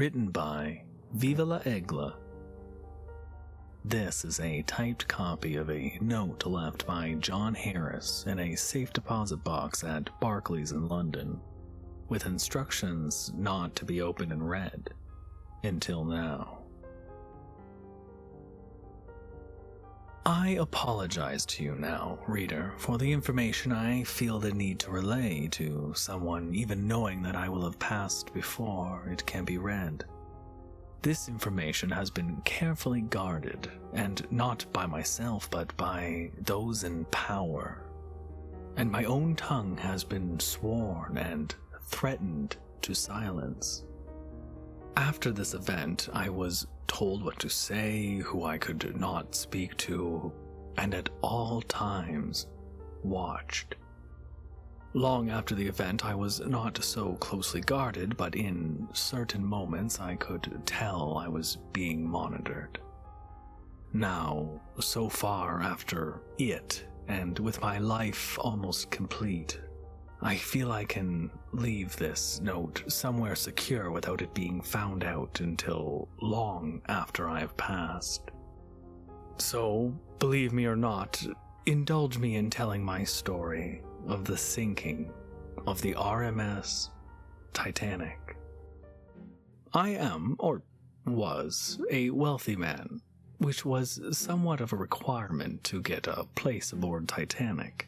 written by Viva la Egla. This is a typed copy of a note left by John Harris in a safe deposit box at Barclays in London, with instructions not to be opened and read until now. I apologize to you now, reader, for the information I feel the need to relay to someone, even knowing that I will have passed before it can be read. This information has been carefully guarded, and not by myself, but by those in power. And my own tongue has been sworn and threatened to silence. After this event, I was told what to say, who I could not speak to, and at all times watched. Long after the event, I was not so closely guarded, but in certain moments I could tell I was being monitored. Now, so far after it, and with my life almost complete, I feel I can leave this note somewhere secure without it being found out until long after I have passed. So, believe me or not, indulge me in telling my story of the sinking of the RMS Titanic. I am, or was, a wealthy man, which was somewhat of a requirement to get a place aboard Titanic.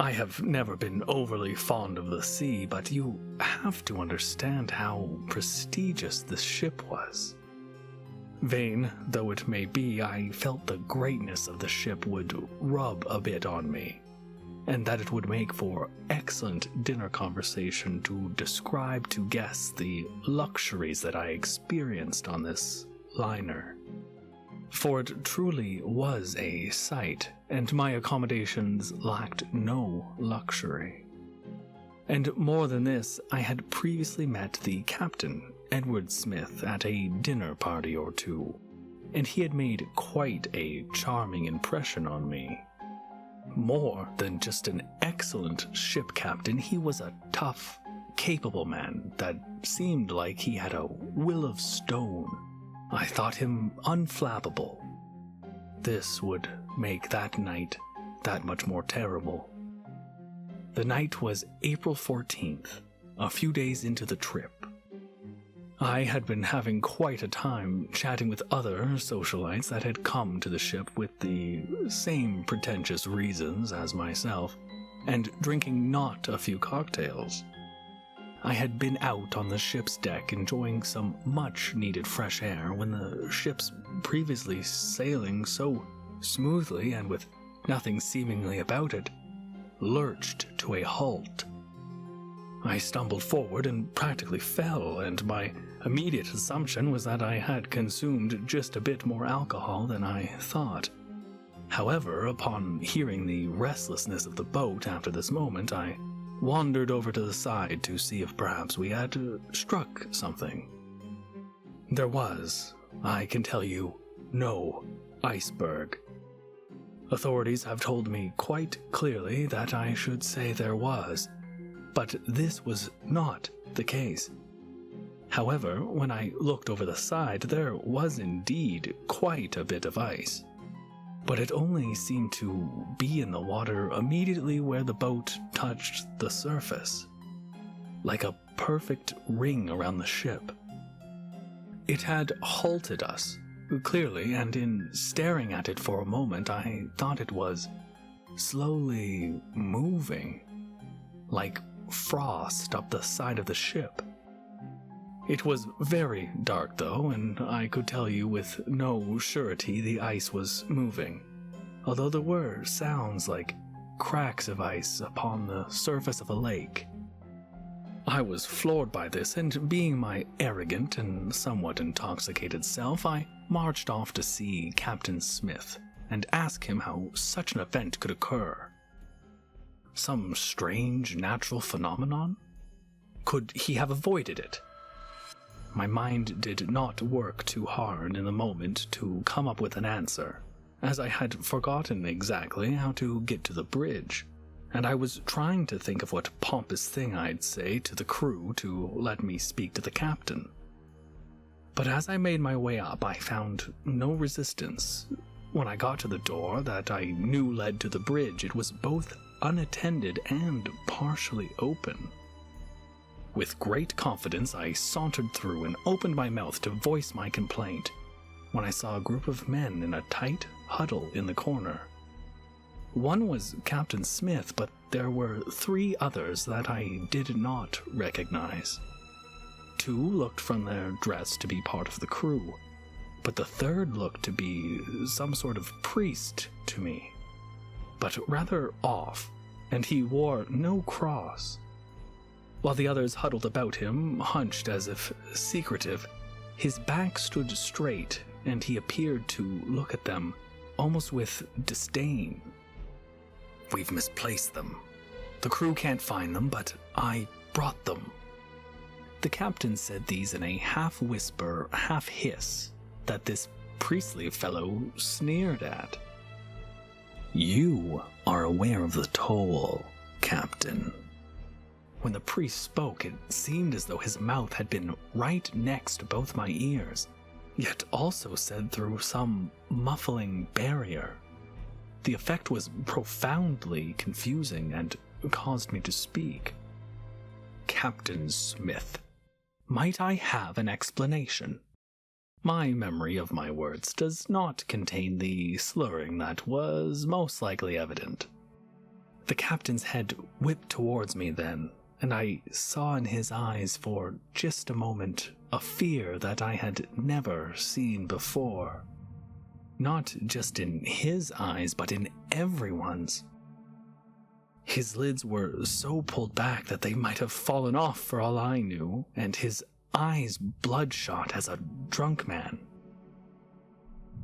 I have never been overly fond of the sea, but you have to understand how prestigious this ship was. Vain though it may be, I felt the greatness of the ship would rub a bit on me, and that it would make for excellent dinner conversation to describe to guests the luxuries that I experienced on this liner. For it truly was a sight, and my accommodations lacked no luxury. And more than this, I had previously met the captain, Edward Smith, at a dinner party or two, and he had made quite a charming impression on me. More than just an excellent ship captain, he was a tough, capable man that seemed like he had a will of stone. I thought him unflappable. This would make that night that much more terrible. The night was April 14th, a few days into the trip. I had been having quite a time chatting with other socialites that had come to the ship with the same pretentious reasons as myself, and drinking not a few cocktails. I had been out on the ship's deck enjoying some much-needed fresh air when the ship's previously sailing so smoothly and with nothing seemingly about it, lurched to a halt. I stumbled forward and practically fell, and my immediate assumption was that I had consumed just a bit more alcohol than I thought. However, upon hearing the restlessness of the boat after this moment, I wandered over to the side to see if perhaps we had struck something. There was, I can tell you, no iceberg. Authorities have told me quite clearly that I should say there was, but this was not the case. However, when I looked over the side, there was indeed quite a bit of ice, but it only seemed to be in the water immediately where the boat touched the surface, like a perfect ring around the ship. It had halted us, clearly, and in staring at it for a moment, I thought it was slowly moving, like frost up the side of the ship. It was very dark, though, and I could tell you with no surety the ice was moving, although there were sounds like cracks of ice upon the surface of a lake. I was floored by this, and being my arrogant and somewhat intoxicated self, I marched off to see Captain Smith and ask him how such an event could occur. Some strange natural phenomenon? Could he have avoided it? My mind did not work too hard in the moment to come up with an answer, as I had forgotten exactly how to get to the bridge, and I was trying to think of what pompous thing I'd say to the crew to let me speak to the captain, But as I made my way up, I found no resistance. When I got to the door that I knew led to the bridge, it was both unattended and partially open. With great confidence, I sauntered through and opened my mouth to voice my complaint, when I saw a group of men in a tight huddle in the corner. One was Captain Smith, but there were 3 others that I did not recognize. 2 looked from their dress to be part of the crew, but the third looked to be some sort of priest to me, but rather off, and he wore no cross. While the others huddled about him, hunched as if secretive, his back stood straight, and he appeared to look at them almost with disdain. "We've misplaced them. The crew can't find them, but I brought them." The captain said these in a half-whisper, half-hiss that this priestly fellow sneered at. "You are aware of the toll, Captain." When the priest spoke, it seemed as though his mouth had been right next to both my ears, yet also said through some muffling barrier. The effect was profoundly confusing and caused me to speak. "Captain Smith, might I have an explanation?" My memory of my words does not contain the slurring that was most likely evident. The captain's head whipped towards me then, and I saw in his eyes for just a moment a fear that I had never seen before. Not just in his eyes, but in everyone's. His lids were so pulled back that they might have fallen off for all I knew, and his eyes bloodshot as a drunk man.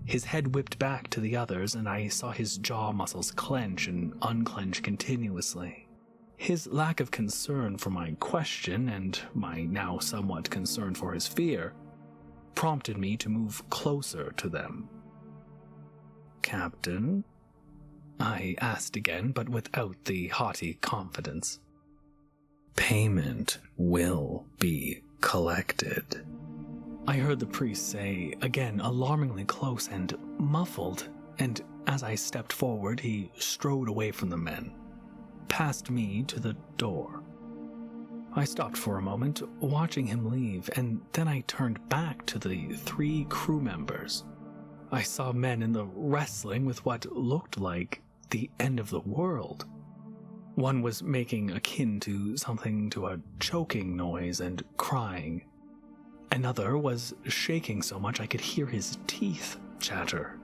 His head whipped back to the others, and I saw his jaw muscles clench and unclench continuously. His lack of concern for my question, and my now somewhat concern for his fear, prompted me to move closer to them. "Captain?" I asked again, but without the haughty confidence. "Payment will be collected," I heard the priest say, again alarmingly close and muffled, and as I stepped forward, he strode away from the men, past me to the door. I stopped for a moment, watching him leave, and then I turned back to the 3 crew members. I saw men in the wrestling with what looked like the end of the world. One was making akin to something to a choking noise and crying. Another was shaking so much I could hear his teeth chatter.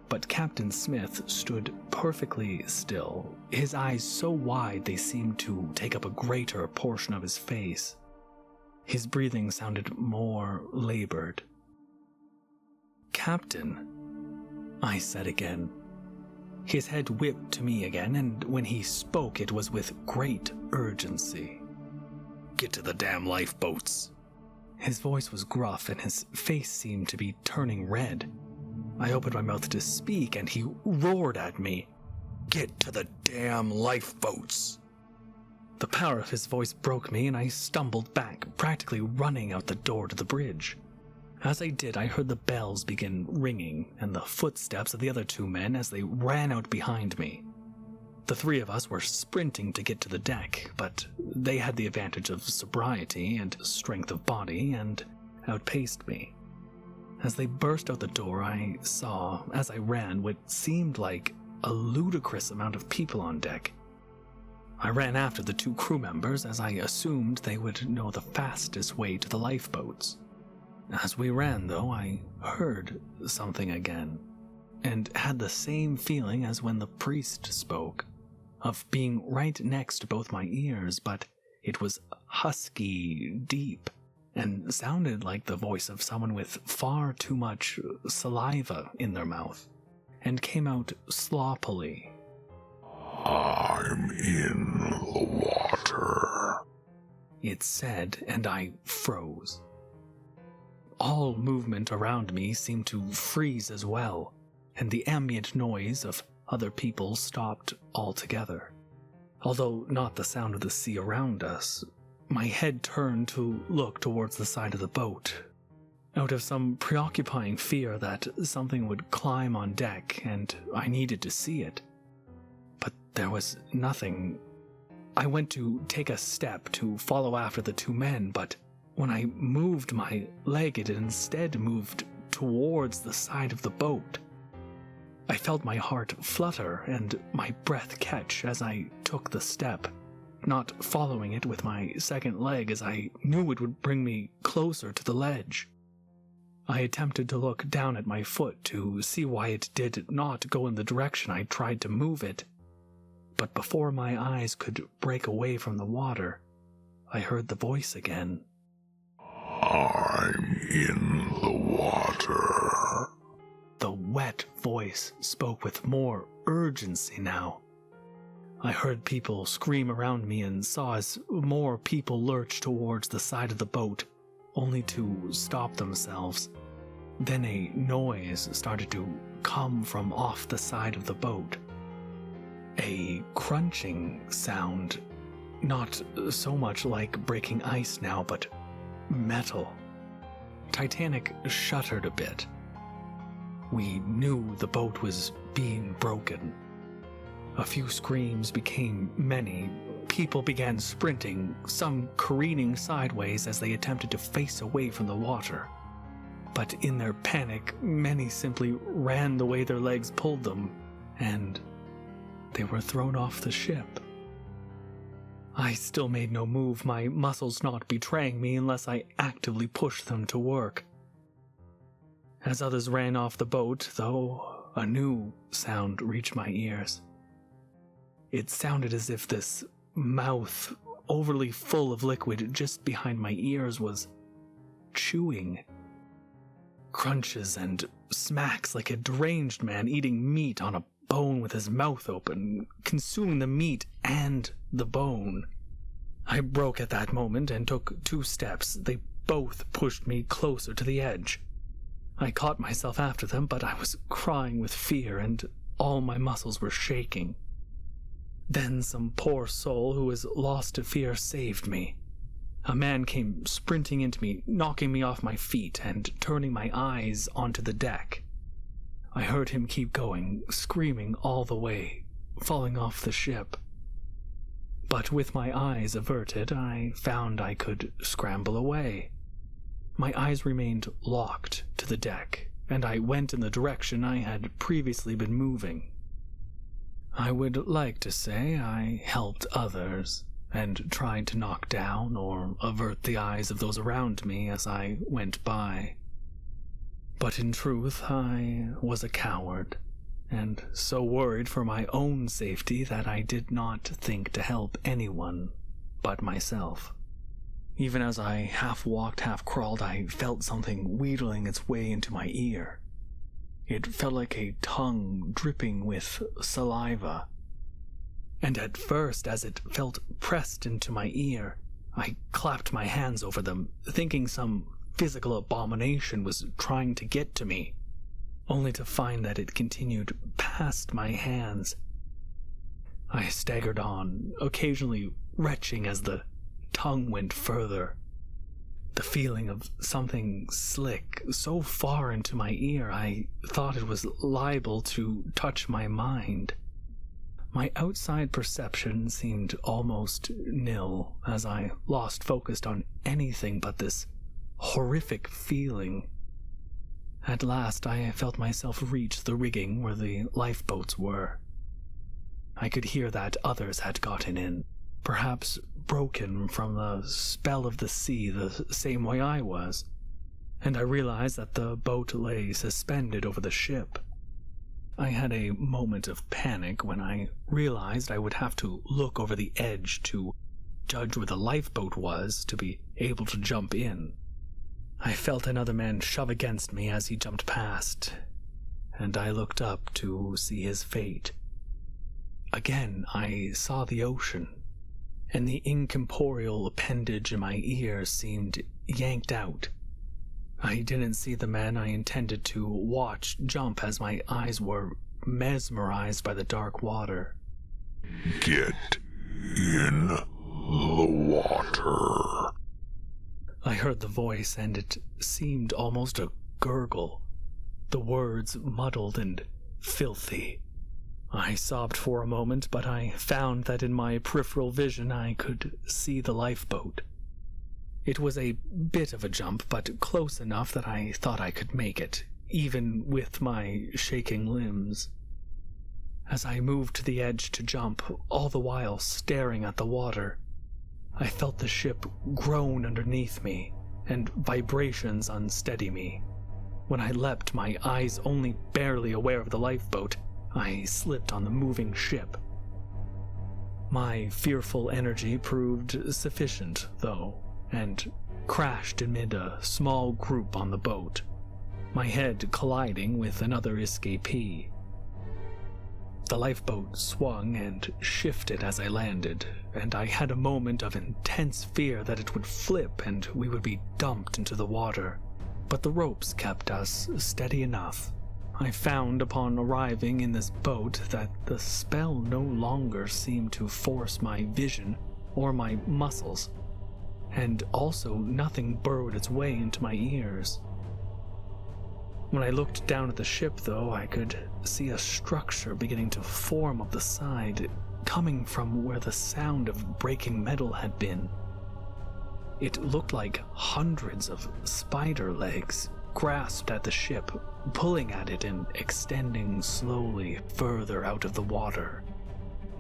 But Captain Smith stood perfectly still, his eyes so wide they seemed to take up a greater portion of his face. His breathing sounded more labored. "Captain," I said again. His head whipped to me again, and when he spoke it was with great urgency. "Get to the damn lifeboats." His voice was gruff, and his face seemed to be turning red. I opened my mouth to speak, and he roared at me, "Get to the damn lifeboats." The power of his voice broke me, and I stumbled back, practically running out the door to the bridge. As I did, I heard the bells begin ringing, and the footsteps of the other 2 men as they ran out behind me. The 3 of us were sprinting to get to the deck, but they had the advantage of sobriety and strength of body, and outpaced me. As they burst out the door, I saw, as I ran, what seemed like a ludicrous amount of people on deck. I ran after the 2 crew members, as I assumed they would know the fastest way to the lifeboats. As we ran, though, I heard something again, and had the same feeling as when the priest spoke, of being right next to both my ears, but it was husky, deep, and sounded like the voice of someone with far too much saliva in their mouth, and came out sloppily. "I'm in the water," it said, and I froze. All movement around me seemed to freeze as well, and the ambient noise of other people stopped altogether. Although not the sound of the sea around us, my head turned to look towards the side of the boat. out of some preoccupying fear that something would climb on deck and I needed to see it. But there was nothing. I went to take a step to follow after the two men, but when I moved my leg, it instead moved towards the side of the boat. I felt my heart flutter and my breath catch as I took the step, not following it with my second leg as I knew it would bring me closer to the ledge. I attempted to look down at my foot to see why it did not go in the direction I tried to move it, but before my eyes could break away from the water, I heard the voice again. I'm in the water. The wet voice spoke with more urgency now. I heard people scream around me and saw as more people lurched towards the side of the boat, only to stop themselves. Then a noise started to come from off the side of the boat. A crunching sound, not so much like breaking ice now, but metal. Titanic shuddered a bit. We knew the boat was being broken. A few screams became many. People began sprinting, some careening sideways as they attempted to face away from the water. But in their panic, many simply ran the way their legs pulled them, and they were thrown off the ship. I still made no move, my muscles not betraying me unless I actively pushed them to work. As others ran off the boat, though, a new sound reached my ears. It sounded as if this mouth, overly full of liquid just behind my ears, was chewing. Crunches and smacks like a deranged man eating meat on a bone with his mouth open, consuming the meat and the bone. I broke at that moment and took 2 steps. They both pushed me closer to the edge. I caught myself after them, but I was crying with fear and all my muscles were shaking. Then some poor soul who was lost to fear saved me. A man came sprinting into me, knocking me off my feet and turning my eyes onto the deck. I heard him keep going, screaming all the way, falling off the ship. But with my eyes averted, I found I could scramble away. My eyes remained locked to the deck, and I went in the direction I had previously been moving. I would like to say I helped others, and tried to knock down or avert the eyes of those around me as I went by. But in truth, I was a coward, and so worried for my own safety that I did not think to help anyone but myself. Even as I half walked, half crawled, I felt something wheedling its way into my ear. It felt like a tongue dripping with saliva. And at first, as it felt pressed into my ear, I clapped my hands over them, thinking some physical abomination was trying to get to me, only to find that it continued past my hands. I staggered on, occasionally retching as the tongue went further. The feeling of something slick so far into my ear I thought it was liable to touch my mind. My outside perception seemed almost nil as I lost focus on anything but this horrific feeling. At last I felt myself reach the rigging where the lifeboats were. I could hear that others had gotten in, perhaps broken from the spell of the sea the same way I was, and I realized that the boat lay suspended over the ship. I had a moment of panic when I realized I would have to look over the edge to judge where the lifeboat was to be able to jump in. I felt another man shove against me as he jumped past, and I looked up to see his fate. Again, I saw the ocean, and the incorporeal appendage in my ear seemed yanked out. I didn't see the man I intended to watch jump as my eyes were mesmerized by the dark water. Get in the water. I heard the voice, and it seemed almost a gurgle, the words muddled and filthy. I sobbed for a moment, but I found that in my peripheral vision I could see the lifeboat. It was a bit of a jump, but close enough that I thought I could make it, even with my shaking limbs. As I moved to the edge to jump, all the while staring at the water, I felt the ship groan underneath me, and vibrations unsteady me. When I leapt, my eyes only barely aware of the lifeboat, I slipped on the moving ship. My fearful energy proved sufficient, though, and crashed amid a small group on the boat, my head colliding with another escapee. The lifeboat swung and shifted as I landed, and I had a moment of intense fear that it would flip and we would be dumped into the water, but the ropes kept us steady enough. I found upon arriving in this boat that the spell no longer seemed to force my vision or my muscles, and also nothing burrowed its way into my ears. When I looked down at the ship, though, I could see a structure beginning to form up the side, coming from where the sound of breaking metal had been. It looked like hundreds of spider legs grasped at the ship, pulling at it and extending slowly further out of the water.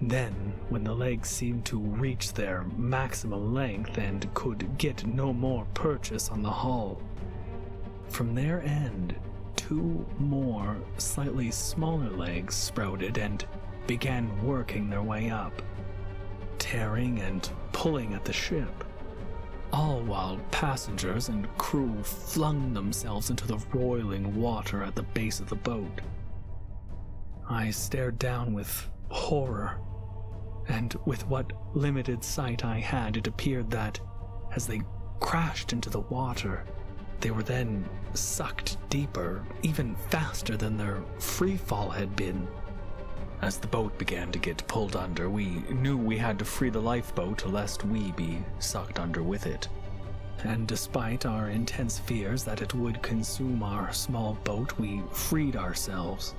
Then, when the legs seemed to reach their maximum length and could get no more purchase on the hull, from their end, two more, slightly smaller legs sprouted and began working their way up, tearing and pulling at the ship, all while passengers and crew flung themselves into the roiling water at the base of the boat. I stared down with horror, and with what limited sight I had, it appeared that, as they crashed into the water, they were then sucked deeper, even faster than their free fall had been. As the boat began to get pulled under, we knew we had to free the lifeboat lest we be sucked under with it. And despite our intense fears that it would consume our small boat, we freed ourselves.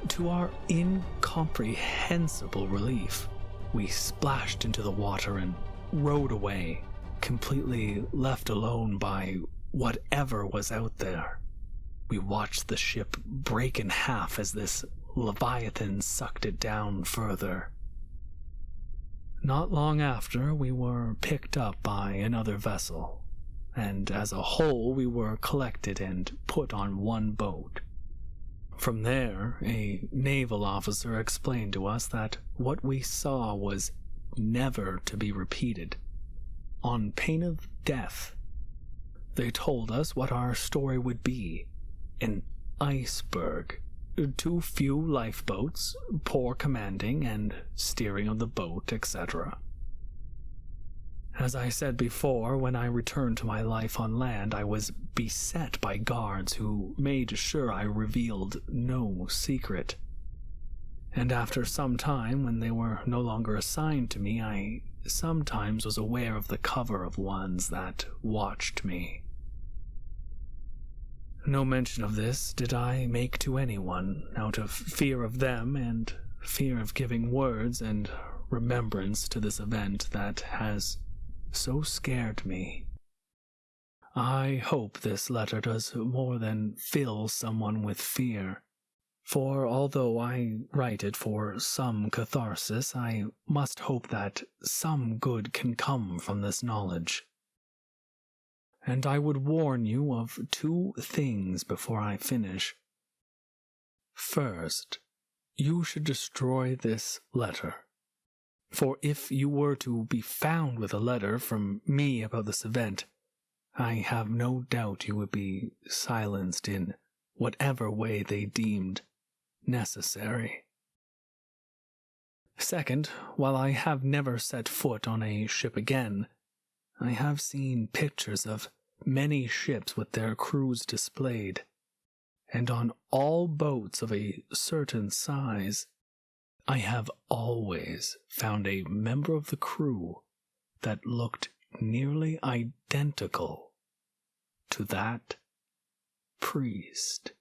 To our incomprehensible relief, we splashed into the water and rowed away, completely left alone by whatever was out there. We watched the ship break in half as this Leviathan sucked it down further. Not long after, we were picked up by another vessel, and as a whole we were collected and put on one boat. From there, a naval officer explained to us that what we saw was never to be repeated, on pain of death. They told us what our story would be: an iceberg, too few lifeboats, poor commanding and steering of the boat, etc. As I said before, when I returned to my life on land, I was beset by guards who made sure I revealed no secret. And after some time, when they were no longer assigned to me, I sometimes was aware of the cover of ones that watched me. No mention of this did I make to anyone, out of fear of them and fear of giving words and remembrance to this event that has so scared me. I hope this letter does more than fill someone with fear, for although I write it for some catharsis, I must hope that some good can come from this knowledge. And I would warn you of two things before I finish. First, you should destroy this letter. For if you were to be found with a letter from me about this event, I have no doubt you would be silenced in whatever way they deemed necessary. Second, while I have never set foot on a ship again, I have seen pictures of many ships with their crews displayed, and on all boats of a certain size, I have always found a member of the crew that looked nearly identical to that priest.